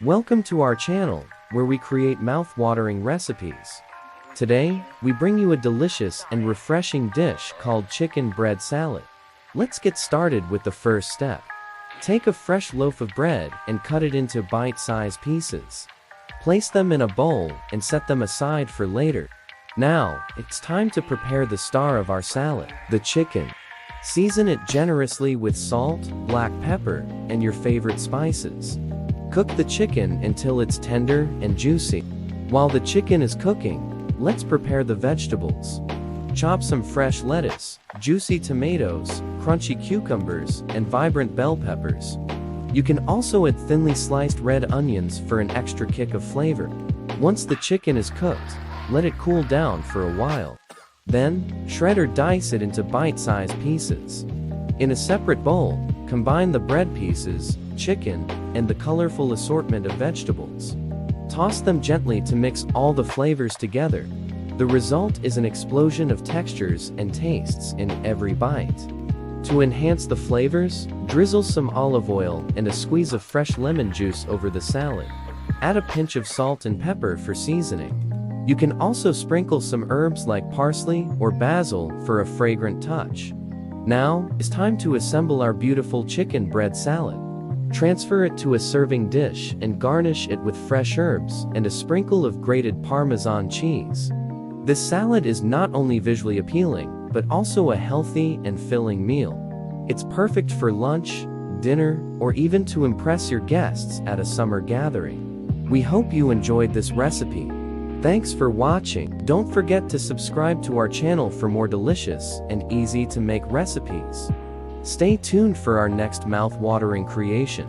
Welcome to our channel, where we create mouth-watering recipes. Today, we bring you a delicious and refreshing dish called chicken bread salad. Let's get started with the first step. Take a fresh loaf of bread and cut it into bite-sized pieces. Place them in a bowl and set them aside for later. Now, it's time to prepare the star of our salad, the chicken. Season it generously with salt, black pepper, and your favorite spices. Cook the chicken until it's tender and juicy. While the chicken is cooking, let's prepare the vegetables. Chop some fresh lettuce, juicy tomatoes, crunchy cucumbers, and vibrant bell peppers. You can also add thinly sliced red onions for an extra kick of flavor. Once the chicken is cooked, let it cool down for a while. Then, shred or dice it into bite-sized pieces. In a separate bowl, combine the bread pieces, chicken, and the colorful assortment of vegetables. Toss them gently to mix all the flavors together. The result is an explosion of textures and tastes in every bite. To enhance the flavors, drizzle some olive oil and a squeeze of fresh lemon juice over the salad. Add a pinch of salt and pepper for seasoning. You can also sprinkle some herbs like parsley or basil for a fragrant touch. Now, it's time to assemble our beautiful chicken bread salad. Transfer it to a serving dish and garnish it with fresh herbs and a sprinkle of grated Parmesan cheese. This salad is not only visually appealing, but also a healthy and filling meal. It's perfect for lunch, dinner, or even to impress your guests at a summer gathering. We hope you enjoyed this recipe. Thanks for watching. Don't forget to subscribe to our channel for more delicious and easy to make recipes. Stay tuned for our next mouth-watering creation.